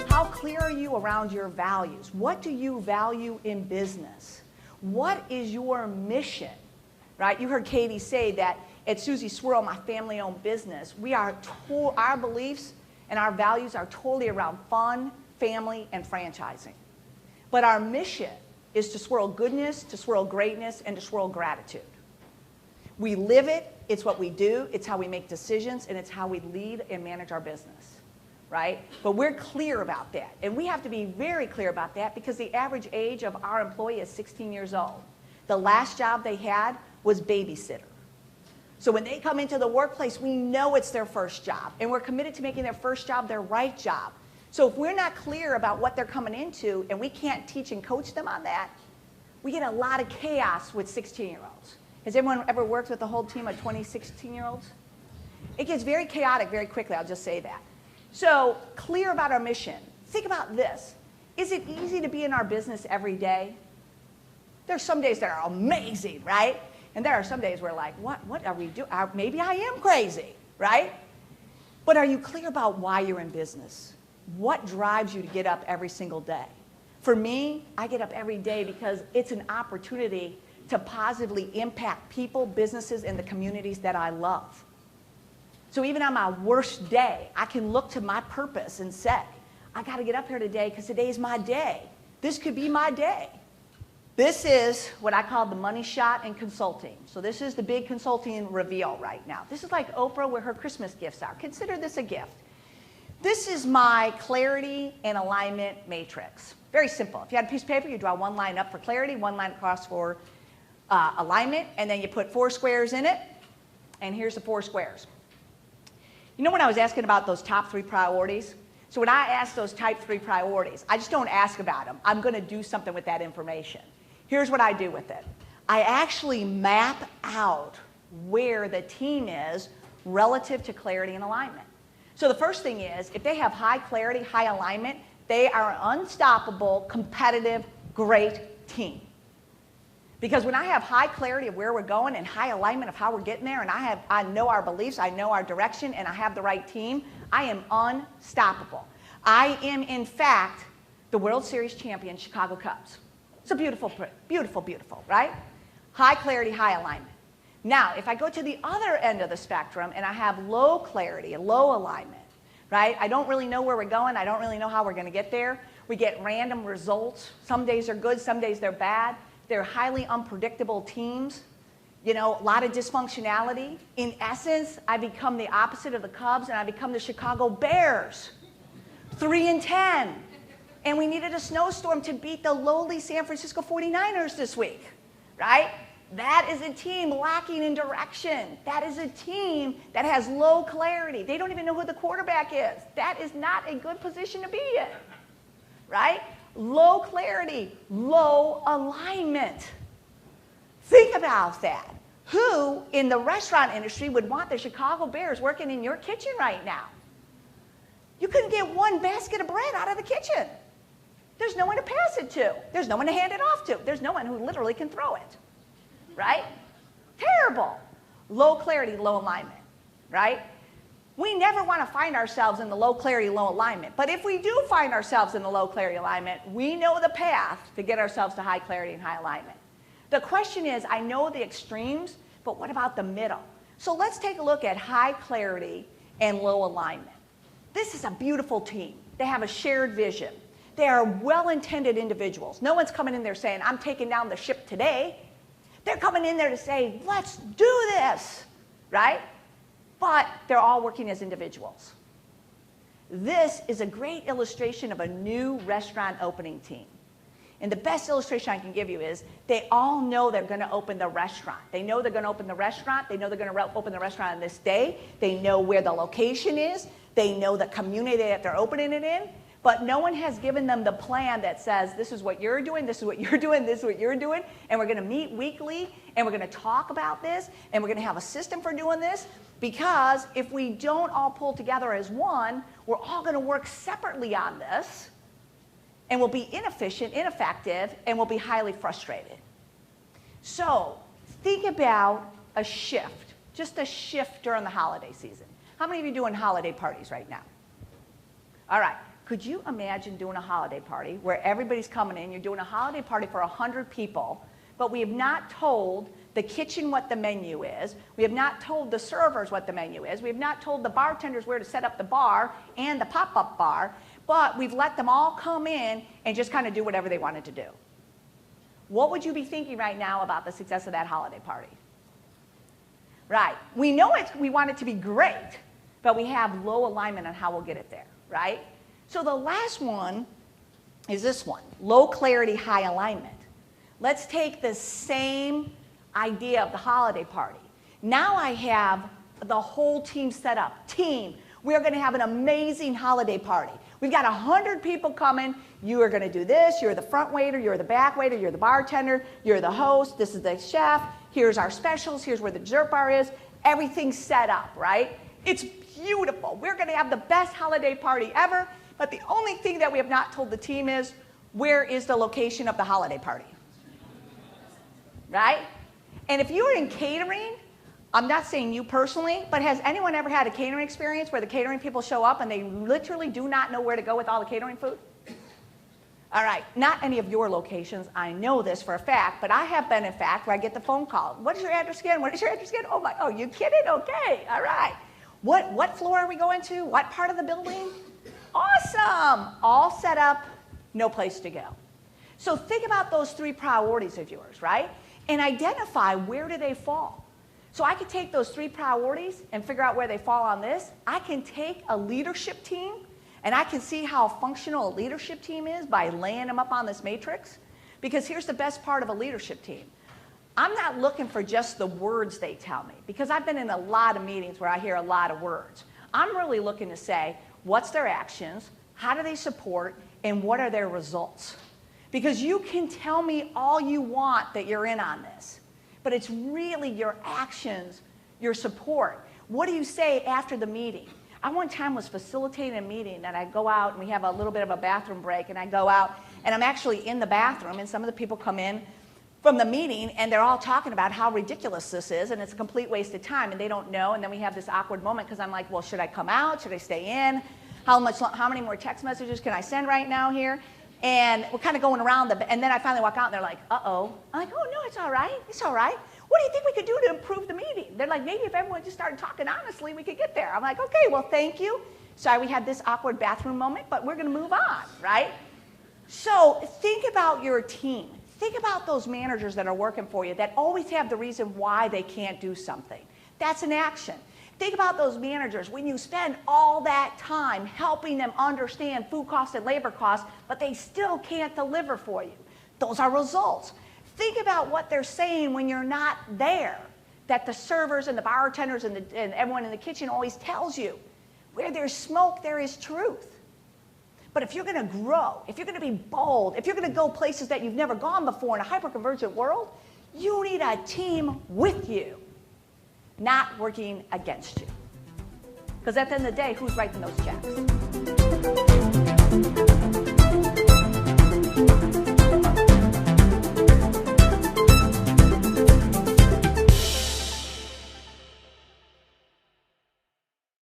How clear are you around your values? What do you value in business? What is your mission? Right? You heard Katie say that at Susie Swirl, my family-owned business, our beliefs and our values are totally around fun, family, and franchising. But our mission is to swirl goodness, to swirl greatness, and to swirl gratitude. We live it, it's what we do, it's how we make decisions, and it's how we lead and manage our business, right? But we're clear about that, and we have to be very clear about that because the average age of our employee is 16 years old. The last job they had was babysitter. So when they come into the workplace, we know it's their first job, and we're committed to making their first job their right job. So if we're not clear about what they're coming into, and we can't teach and coach them on that, we get a lot of chaos with 16-year-olds. Has everyone ever worked with a whole team of 20 16-year-olds? It gets very chaotic very quickly, I'll just say that. So clear about our mission. Think about this. Is it easy to be in our business every day? There's some days that are amazing, right? And there are some days where like, what are we doing? Maybe I am crazy, right? But are you clear about why you're in business? What drives you to get up every single day? For me, I get up every day because it's an opportunity to positively impact people, businesses, and the communities that I love. So even on my worst day, I can look to my purpose and say, I got to get up here today because today's my day. This could be my day. This is what I call the money shot in consulting. So this is the big consulting reveal right now. This is like Oprah where her Christmas gifts are. Consider this a gift. This is my clarity and alignment matrix. Very simple. If you had a piece of paper, you draw one line up for clarity, one line across for alignment, and then you put 4 squares in it, and here's the 4 squares. You know when I was asking about those top 3 priorities? So when I ask those type 3 priorities, I just don't ask about them. I'm going to do something with that information. Here's what I do with it. I actually map out where the team is relative to clarity and alignment. So the first thing is, if they have high clarity, high alignment, they are an unstoppable, competitive, great team. Because when I have high clarity of where we're going and high alignment of how we're getting there, and I know our beliefs, I know our direction, and I have the right team, I am unstoppable. I am, in fact, the World Series champion Chicago Cubs. It's a beautiful, beautiful, beautiful, right? High clarity, high alignment. Now, if I go to the other end of the spectrum and I have low clarity, low alignment, right? I don't really know where we're going. I don't really know how we're going to get there. We get random results. Some days are good, some days they're bad. They're highly unpredictable teams. You know, a lot of dysfunctionality. In essence, I become the opposite of the Cubs, and I become the Chicago Bears. 3-10. And we needed a snowstorm to beat the lowly San Francisco 49ers this week, right? That is a team lacking in direction. That is a team that has low clarity. They don't even know who the quarterback is. That is not a good position to be in, right? Low clarity, low alignment. Think about that. Who in the restaurant industry would want the Chicago Bears working in your kitchen right now? You couldn't get one basket of bread out of the kitchen. There's no one to pass it to. There's no one to hand it off to. There's no one who literally can throw it, right? Terrible. Low clarity, low alignment, right? We never want to find ourselves in the low clarity, low alignment. But if we do find ourselves in the low clarity alignment, we know the path to get ourselves to high clarity and high alignment. The question is, I know the extremes, but what about the middle? So let's take a look at high clarity and low alignment. This is a beautiful team. They have a shared vision. They are well-intended individuals. No one's coming in there saying, I'm taking down the ship today. They're coming in there to say, let's do this, right? But they're all working as individuals. This is a great illustration of a new restaurant opening team. And the best illustration I can give you is they all know they're going to open the restaurant. They know they're going to open the restaurant. They know they're going to open the restaurant on this day. They know where the location is. They know the community that they're opening it in. But no one has given them the plan that says, this is what you're doing, this is what you're doing, this is what you're doing, and we're going to meet weekly, and we're going to talk about this, and we're going to have a system for doing this, because if we don't all pull together as one, we're all going to work separately on this, and we'll be inefficient, ineffective, and we'll be highly frustrated. So think about a shift just a shift during the holiday season. How many of you doing holiday parties right now? All right. Could you imagine doing a holiday party where everybody's coming in, you're doing a holiday party for 100 people, but we have not told the kitchen what the menu is. We have not told the servers what the menu is. We have not told the bartenders where to set up the bar and the pop-up bar, but we've let them all come in and just kind of do whatever they wanted to do. What would you be thinking right now about the success of that holiday party? Right. We know we want it to be great, but we have low alignment on how we'll get it there, right? So the last one is this one, low clarity, high alignment. Let's take the same idea of the holiday party. Now I have the whole team set up. Team, we're going to have an amazing holiday party. We've got 100 people coming. You are going to do this. You're the front waiter. You're the back waiter. You're the bartender. You're the host. This is the chef. Here's our specials. Here's where the dessert bar is. Everything's set up, right? It's beautiful. We're going to have the best holiday party ever. But the only thing that we have not told the team is, where is the location of the holiday party? Right? And if you're in catering, I'm not saying you personally, but has anyone ever had a catering experience where the catering people show up and they literally do not know where to go with all the catering food? All right, not any of your locations. I know this for a fact, but I have been, in fact, where I get the phone call. What is your address again? What is your address again? Oh, you kidding? Okay, all right. What floor are we going to? What part of the building? Awesome. All set up, no place to go. So think about those 3 priorities of yours, right? And identify where do they fall. So I could take those 3 priorities and figure out where they fall on this. I can take a leadership team and I can see how functional a leadership team is by laying them up on this matrix. Because here's the best part of a leadership team. I'm not looking for just the words they tell me, because I've been in a lot of meetings where I hear a lot of words. I'm really looking to say, what's their actions, how do they support, and what are their results? Because you can tell me all you want that you're in on this, but it's really your actions, your support. What do you say after the meeting? I one time was facilitating a meeting, and I go out, and we have a little bit of a bathroom break, and I go out, and I'm actually in the bathroom, and some of the people come in from the meeting, and they're all talking about how ridiculous this is, and it's a complete waste of time, and they don't know, and then we have this awkward moment, because I'm like, well, should I come out? Should I stay in? How many more text messages can I send right now here? And we're kind of going around, and then I finally walk out, and they're like, uh-oh. I'm like, oh, no, it's all right. It's all right. What do you think we could do to improve the meeting? They're like, maybe if everyone just started talking honestly, we could get there. I'm like, okay, well, thank you. Sorry we had this awkward bathroom moment, but we're going to move on, right? So think about your team. Think about those managers that are working for you that always have the reason why they can't do something. That's an action. Think about those managers when you spend all that time helping them understand food costs and labor costs, but they still can't deliver for you. Those are results. Think about what they're saying when you're not there, that the servers and the bartenders and everyone in the kitchen always tells you. Where there's smoke, there is truth. But if you're going to grow, if you're going to be bold, if you're going to go places that you've never gone before in a hyper-convergent world, you need a team with you, not working against you. Because at the end of the day, who's writing those checks?